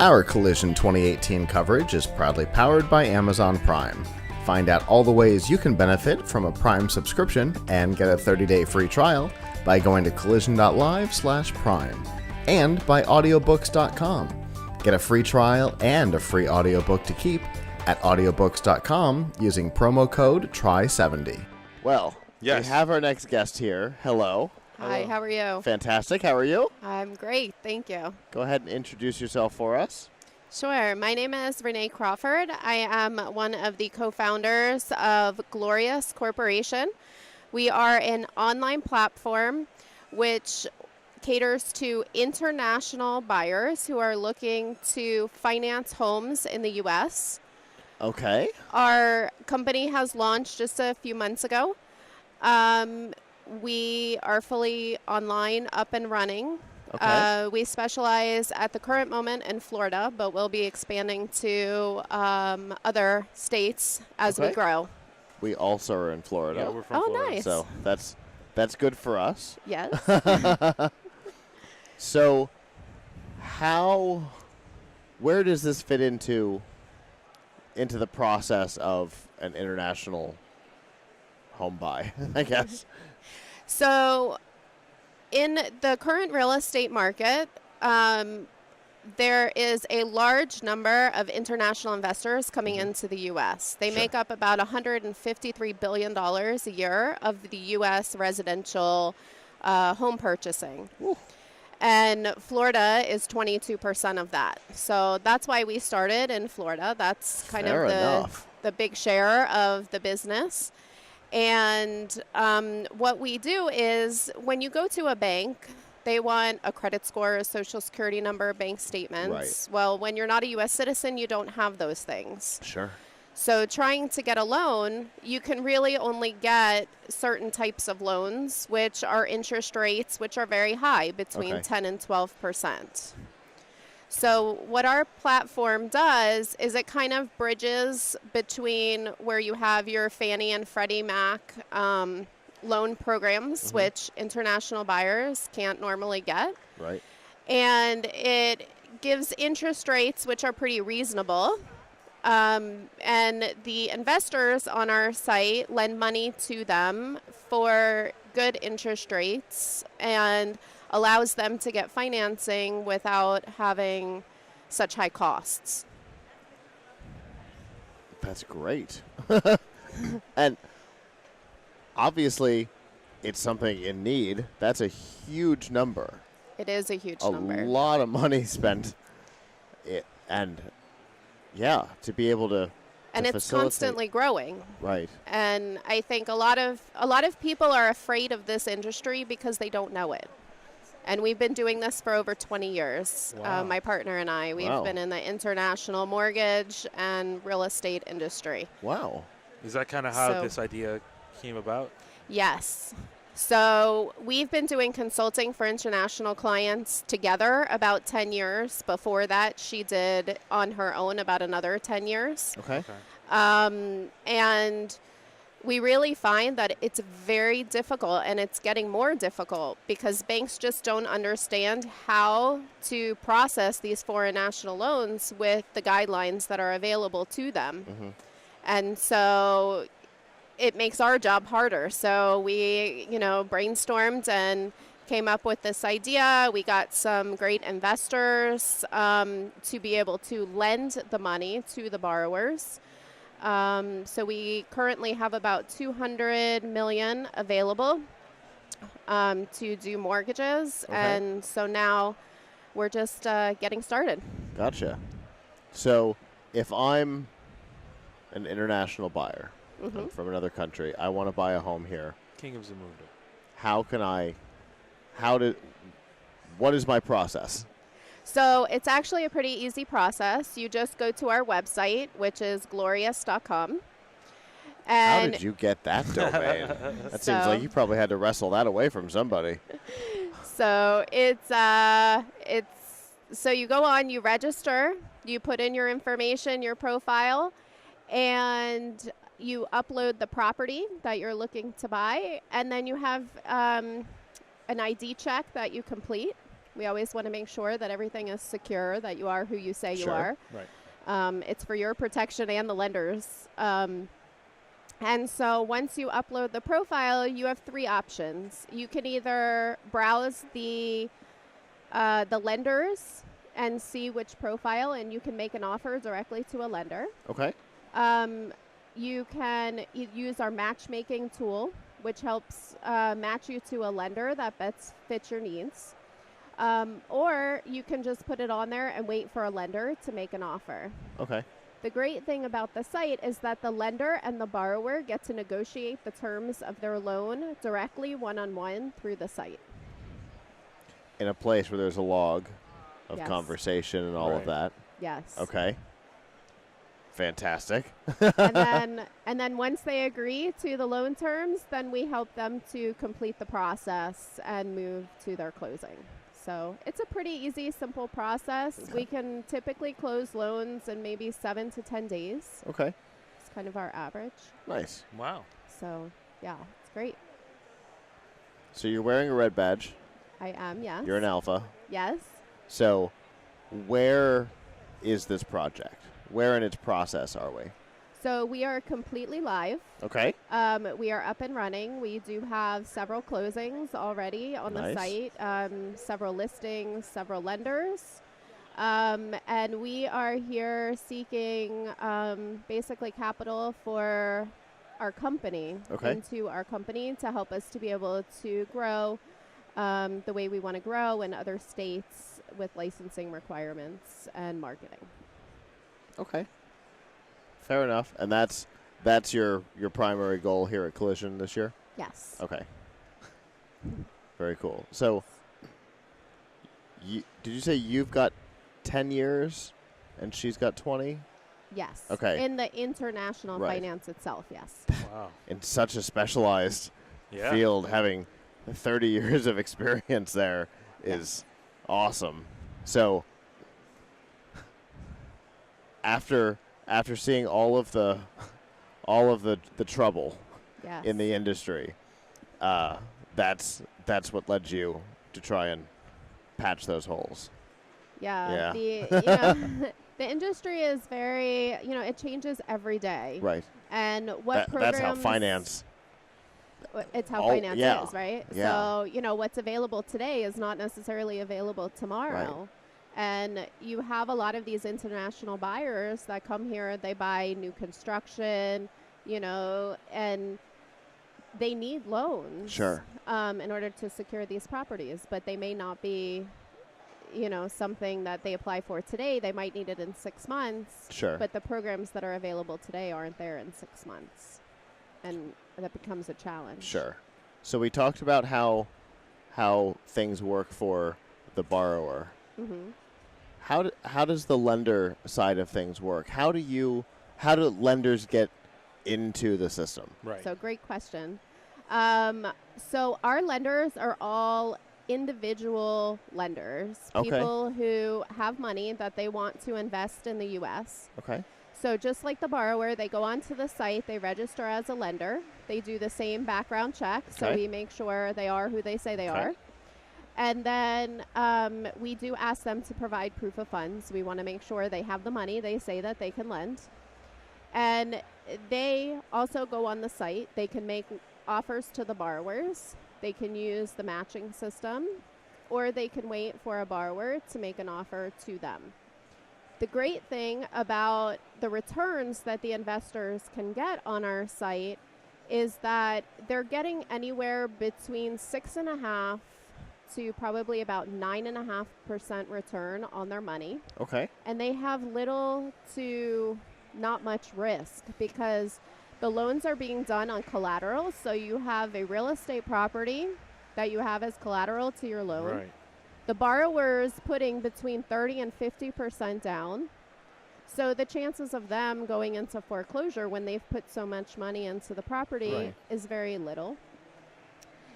Our Collision 2018 coverage is proudly powered by Amazon Prime. Find out all the ways you can benefit from a Prime subscription and get a 30-day free trial by going to collision.live/prime and by audiobooks.com. Get a free trial and a free audiobook to keep at audiobooks.com using promo code TRY70. Well, yes. We have our next guest here. Hello. Hi, how are you? Fantastic. How are you? I'm great, thank you. Go ahead and introduce yourself for us. Sure. My name is Renee Crawford. I am one of the co-founders of Glorius Corporation. We are an online platform which caters to international buyers who are looking to finance homes in the U.S. Okay. Our company has launched just a few months ago. We are fully online, up and running. Okay. We specialize at the current moment in Florida, but we'll be expanding to other states as we grow. We also are in Florida. Yeah, we're from Florida. Nice. So that's good for us. Yes. So where does this fit into the process of an international home buy, I guess? So in the current real estate market, there is a large number of international investors coming into the U.S. They make up about $153 billion a year of the U.S. residential home purchasing. Ooh. And Florida is 22% of that. So that's why we started in Florida. That's kind Fair of enough. the big share of the business. And what we do is when you go to a bank, they want a credit score, a social security number, bank statements. Right. Well, when you're not a U.S. citizen, you don't have those things. Sure. So trying to get a loan, you can really only get certain types of loans, which are interest rates, which are very high, between 10 and 12%. So what our platform does is it kind of bridges between where you have your Fannie and Freddie Mac loan programs, which international buyers can't normally get. Right. And it gives interest rates which are pretty reasonable. And the investors on our site lend money to them for good interest rates and allows them to get financing without having such high costs. That's great. And obviously, it's something in need. That's a huge number. It is a huge A number. lot of money spent. To be able to And it's facilitate. constantly growing. Right. And I think a lot of people are afraid of this industry because they don't know it. And we've been doing this for over 20 years. Wow. My partner and I, we've been in the international mortgage and real estate industry. Wow. Is that kind of how this idea came about? Yes. So we've been doing consulting for international clients together about 10 years. Before that, she did on her own about another 10 years. Okay. And we really find that it's very difficult, and it's getting more difficult because banks just don't understand how to process these foreign national loans with the guidelines that are available to them. And so it makes our job harder. So we, brainstormed and came up with this idea. We got some great investors to be able to lend the money to the borrowers. So we currently have about $200 million available to do mortgages. Okay. And so now we're just getting started. Gotcha. So if I'm an international buyer I'm from another country, I want to buy a home here. King of Zamunda. What is my process? So it's actually a pretty easy process. You just go to our website, which is glorius.com. How did you get that domain? That seems like you probably had to wrestle that away from somebody. So so you go on, you register, you put in your information, your profile, and you upload the property that you're looking to buy, and then you have an ID check that you complete We always want to make sure that everything is secure, that you are who you say you are. Right. It's for your protection and the lenders. And so once you upload the profile, you have 3 options. You can either browse the lenders and see which profile, and you can make an offer directly to a lender. Okay. You can use our matchmaking tool, which helps match you to a lender that best fits your needs. Or you can just put it on there and wait for a lender to make an offer. Okay. The great thing about the site is that the lender and the borrower get to negotiate the terms of their loan directly one-on-one through the site. In a place where there's a log of Yes. conversation and all of that. Yes. Okay. Fantastic. and then once they agree to the loan terms, then we help them to complete the process and move to their closing. So it's a pretty easy, simple process. Okay. We can typically close loans in maybe 7 to 10 days. Okay. It's kind of our average. Nice. Wow. So, yeah, it's great. So you're wearing a red badge. I am, yes. You're an alpha. Yes. So where is this project? Where in its process are we? So we are completely live. Okay. We are up and running. We do have several closings already on the Nice. site, several listings, several lenders. And we are here seeking basically capital for our company, Okay. into our company to help us to be able to grow the way we want to grow in other states with licensing requirements and marketing. Okay. Fair enough. And that's your primary goal here at Collision this year? Yes. Okay. Very cool. So did you say you've got 10 years and she's got 20? Yes. Okay. In the international Right. finance itself, yes. Wow. In such a specialized Yeah. field, having 30 years of experience there is awesome. So after seeing all of the trouble Yes. in the industry, that's what led you to try and patch those holes. Yeah. Yeah. The industry is very, it changes every day. Right. And what programs... That's how finance. It's how Oh, finance yeah. is, right? Yeah. So, what's available today is not necessarily available tomorrow. Right. And you have a lot of these international buyers that come here, they buy new construction, and they need loans. Sure. In order to secure these properties, but they may not be, something that they apply for today. They might need it in 6 months. Sure. But the programs that are available today aren't there in 6 months. And that becomes a challenge. Sure. So we talked about how things work for the borrower. Mm-hmm. How does the lender side of things work? How do lenders get into the system? Right. So great question. So our lenders are all individual lenders, Okay. people who have money that they want to invest in the U.S. Okay. So just like the borrower, they go onto the site, they register as a lender, they do the same background check, so Okay. we make sure they are who they say they Okay. are. And then we do ask them to provide proof of funds. We want to make sure they have the money they say that they can lend. And they also go on the site. They can make offers to the borrowers. They can use the matching system, or they can wait for a borrower to make an offer to them. The great thing about the returns that the investors can get on our site is that they're getting anywhere between 6.5% to probably about 9.5% return on their money. Okay. And they have little to not much risk because the loans are being done on collateral. So you have a real estate property that you have as collateral to your loan. Right. The borrower's putting between 30 and 50% down. So the chances of them going into foreclosure when they've put so much money into the property Right. is very little.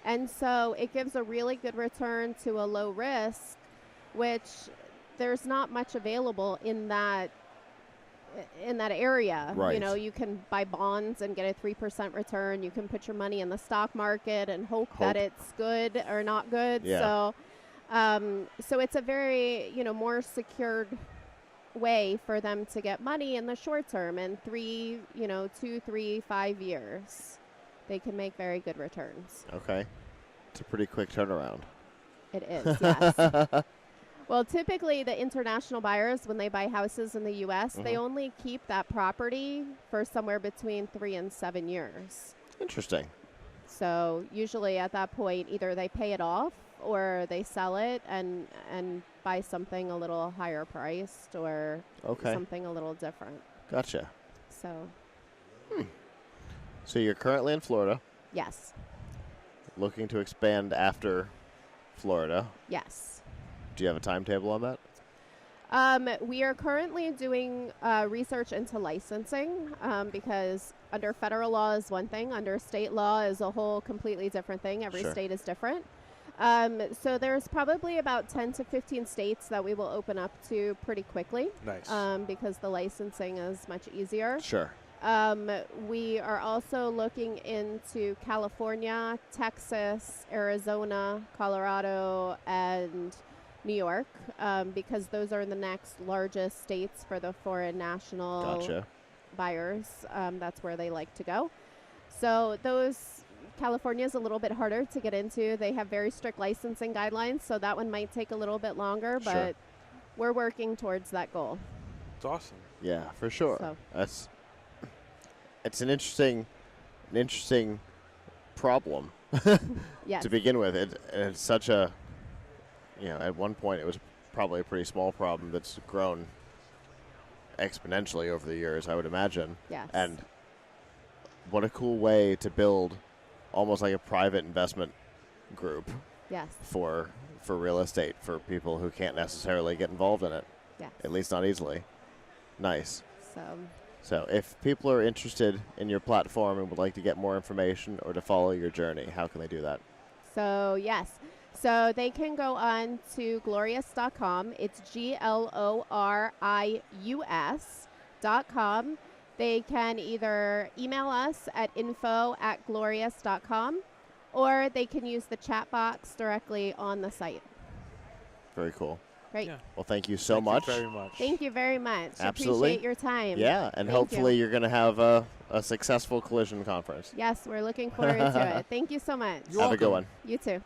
And so it gives a really good return to a low risk, which there's not much available in that area. Right. You can buy bonds and get a 3% return. You can put your money in the stock market and hope. Hope. that it's good or not good. Yeah. So So it's a very, more secured way for them to get money in the short term. And 2, 3, 5 years, they can make very good returns. Okay. It's a pretty quick turnaround. It is, yes. Well, typically the international buyers, when they buy houses in the U.S., they only keep that property for somewhere between 3 and 7 years. Interesting. So usually at that point, either they pay it off or they sell it and buy something a little higher priced or something a little different. Gotcha. So. So you're currently in Florida. Yes. Looking to expand after Florida. Yes. Do you have a timetable on that? We are currently doing research into licensing because under federal law is one thing, under state law is a whole completely different thing. Every state is different. So there's probably about 10 to 15 states that we will open up to pretty quickly. Nice. Because the licensing is much easier. Sure. We are also looking into California, Texas, Arizona, Colorado, and New York, because those are the next largest states for the foreign national buyers. That's where they like to go. So California is a little bit harder to get into. They have very strict licensing guidelines, so that one might take a little bit longer, but we're working towards that goal. It's awesome. Yeah, for sure. So. It's an interesting problem to begin with. It's such a, at one point it was probably a pretty small problem that's grown exponentially over the years, I would imagine. Yes. And what a cool way to build almost like a private investment group. Yes. For real estate, for people who can't necessarily get involved in it. Yes. At least not easily. Nice. So if people are interested in your platform and would like to get more information or to follow your journey, how can they do that? So, yes. So they can go on to glorius.com. It's glorius.com. They can either email us at info@glorius.com or they can use the chat box directly on the site. Very cool. Great. Yeah. Well, thank you so much. Thank you very much. Thank you very much. Absolutely. Appreciate your time. Yeah, and hopefully you're going to have a successful collision conference. Yes, we're looking forward to it. Thank you so much. Have a good one. You too.